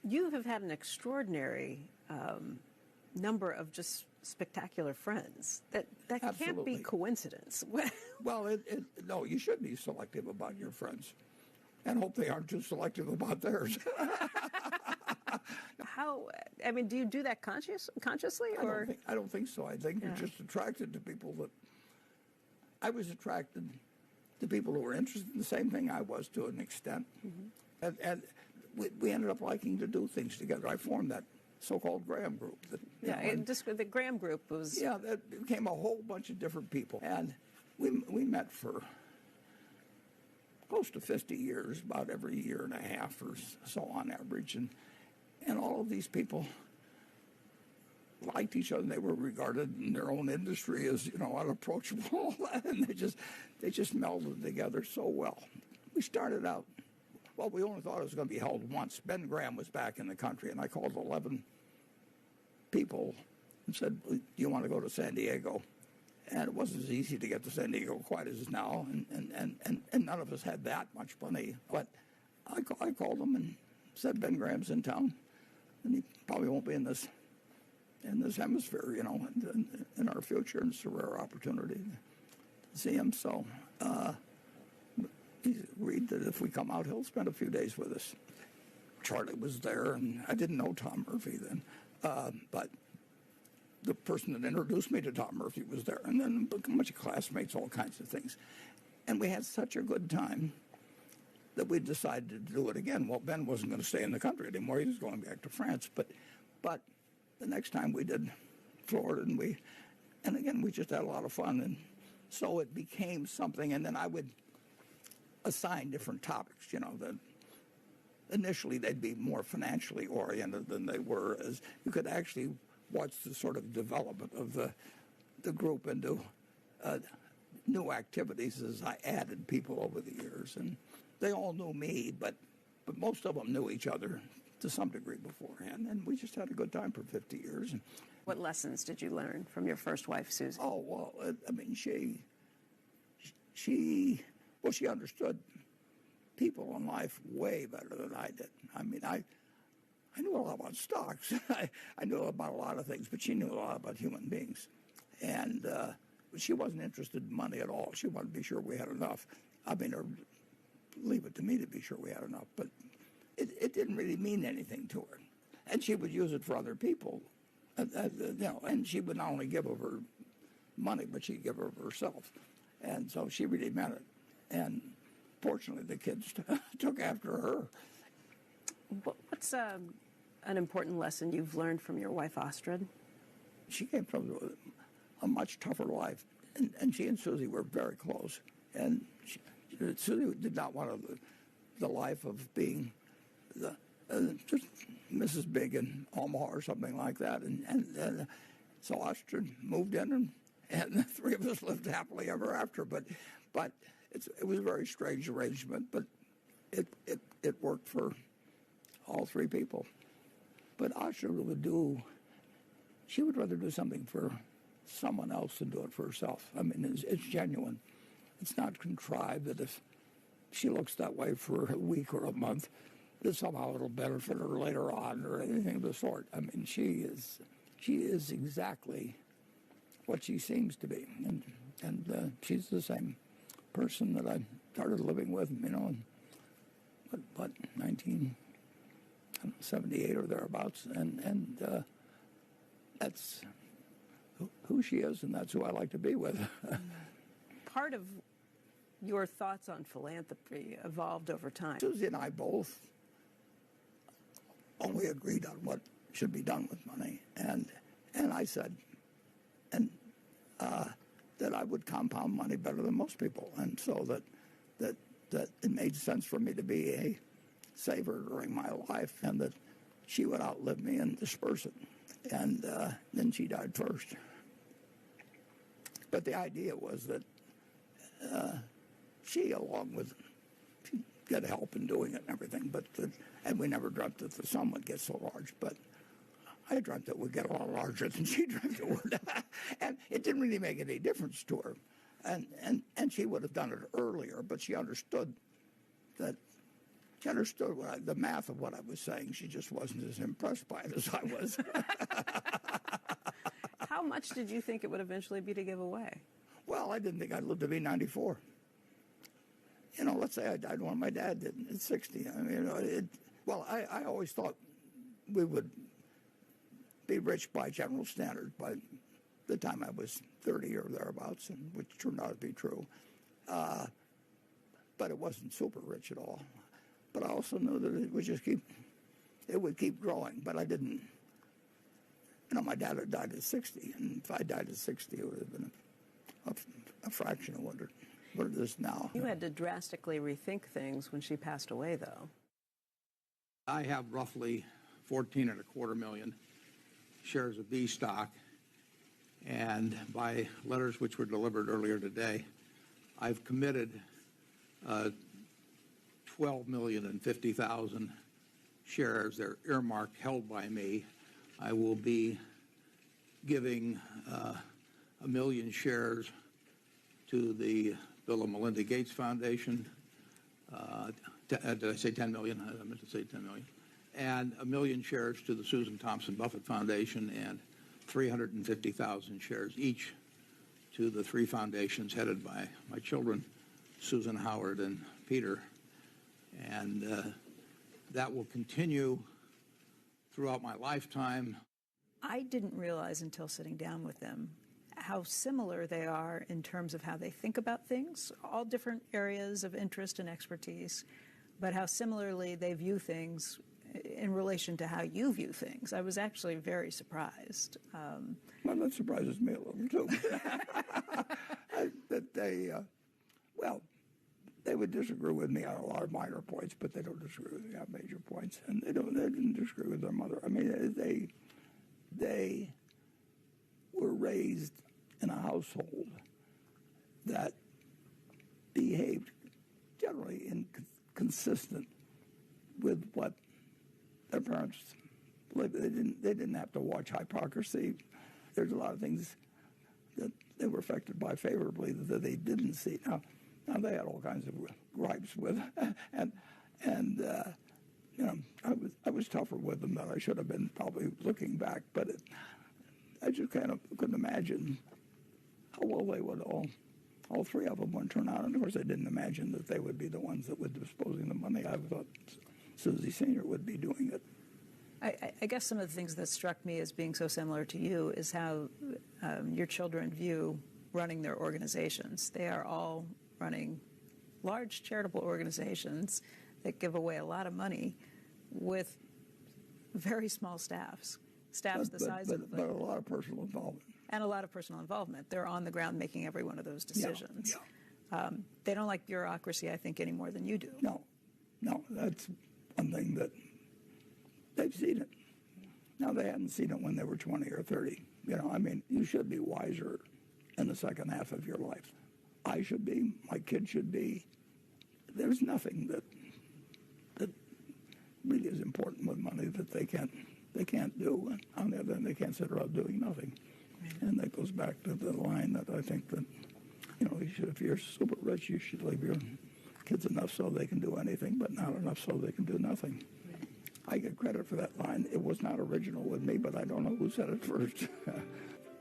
You have had an extraordinary number of just spectacular friends. That can't be coincidence. Well, no, you should be selective about your friends and hope they aren't too selective about theirs. Do you do that consciously? Or? I don't think so. I think you're just attracted to people that... I was attracted to people who were interested in the same thing I was to an extent. Mm-hmm. And we ended up liking to do things together. I formed that so-called Graham group. The Graham group was... Yeah, that became a whole bunch of different people. And we met for close to 50 years, about every year and a half or so on average. And all of these people liked each other. They were regarded in their own industry as, unapproachable. And they just melded together so well. We started out... Well, we only thought it was going to be held once. Ben Graham was back in the country, and I called 11 people and said, do you want to go to San Diego? And it wasn't as easy to get to San Diego quite as now, and none of us had that much money. But I called them and said, Ben Graham's in town, and he probably won't be in this hemisphere, in our future, and it's a rare opportunity to see him. So... he agreed that if we come out, he'll spend a few days with us. Charlie was there, and I didn't know Tom Murphy then. But the person that introduced me to Tom Murphy was there, and then a bunch of classmates, all kinds of things. And we had such a good time that we decided to do it again. Well, Ben wasn't going to stay in the country anymore. He was going back to France. But the next time we did Florida, and again, we just had a lot of fun. And so it became something, and then I would assign different topics, that initially they'd be more financially oriented than they were, as you could actually watch the sort of development of the group into new activities as I added people over the years. And they all knew me, but most of them knew each other to some degree beforehand, and we just had a good time for 50 years. What lessons did you learn from your first wife, Susan? Oh, well, she understood people in life way better than I did. I knew a lot about stocks. I knew about a lot of things, but she knew a lot about human beings. And she wasn't interested in money at all. She wanted to be sure we had enough. Or leave it to me to be sure we had enough. But it didn't really mean anything to her. And she would use it for other people. And she would not only give of her money, but she'd give of herself. And so she really meant it. And fortunately, the kids took after her. What's an important lesson you've learned from your wife, Astrid? She came from a much tougher life, and she and Susie were very close. And Susie did not want the life of being just Mrs. Big in Omaha or something like that. And so Astrid moved in, and the three of us lived happily ever after. But it was a very strange arrangement, but it worked for all three people. But Astrid she would rather do something for someone else than do it for herself. It's genuine. It's not contrived that if she looks that way for a week or a month, that somehow it'll benefit her later on or anything of the sort. She is exactly what she seems to be, and she's the same person that I started living with, in 1978 or thereabouts, and that's who she is, and that's who I like to be with. Part of your thoughts on philanthropy evolved over time. Susie and I both only agreed on what should be done with money, and I said, that I would compound money better than most people, and so that it made sense for me to be a saver during my life, and that she would outlive me and disperse it. And then she died first. But the idea was that she get help in doing it and everything, and we never dreamt that the sum would get so large, but I dreamt it would get a lot larger than she dreamt it would. And it didn't really make any difference to her. And she would have done it earlier, but she understood that She understood the math of what I was saying. She just wasn't as impressed by it as I was. How much did you think it would eventually be to give away? Well, I didn't think I'd live to be 94. You know, let's say I died when my dad did at 60. I mean, I always thought we would be rich by general standard by the time I was 30 or thereabouts, and which turned out to be true. But it wasn't super rich at all. But I also knew that it would keep growing. But I didn't. You know, my dad had died at 60, and if I died at 60, it would have been a fraction of what it is now. You had to drastically rethink things when she passed away, though. I have roughly 14.25 million shares of B stock, and by letters which were delivered earlier today, I've committed 12,050,000 shares. They're earmarked, held by me. I will be giving 1 million shares to the Bill and Melinda Gates Foundation. Did I say 10 million? I meant to say 10 million. And 1 million shares to the Susan Buffett Foundation, and 350,000 shares each to the 3 foundations headed by my children, Susan, Howard, and Peter. And that will continue throughout my lifetime. I didn't realize until sitting down with them how similar they are in terms of how they think about things, all different areas of interest and expertise, but how similarly they view things in relation to how you view things. I was actually very surprised. Well, that surprises me a little, too. That they would disagree with me on a lot of minor points, but they don't disagree with me on major points. And they didn't disagree with their mother. I mean, they were raised in a household that behaved generally inconsistent with what their parents lived. They didn't have to watch hypocrisy. There's a lot of things that they were affected by favorably that they didn't see. Now they had all kinds of gripes with, and you know, I was tougher with them than I should have been, probably looking back. But I just kind of couldn't imagine how well they would all 3 of them would turn out. And of course, I didn't imagine that they would be the ones that would be disposing the money. I thought Susie Sr. would be doing it. I guess some of the things that struck me as being so similar to you is how your children view running their organizations. They are all running large charitable organizations that give away a lot of money with very small staffs the size of but a lot of personal involvement. And a lot of personal involvement. They're on the ground making every one of those decisions. Yeah. They don't like bureaucracy, I think, any more than you do. No, that's one thing that they've seen it. Now, they hadn't seen it when they were 20 or 30. You know, I mean, you should be wiser in the second half of your life. I should be. My kids should be. There's nothing that really is important with money that they can't do. And on the other hand, they can't sit around doing nothing. And that goes back to the line that I think that, you know, if you're super rich, you should leave your kids enough so they can do anything, but not enough so they can do nothing. I get credit for that line. It was not original with me, but I don't know who said it first.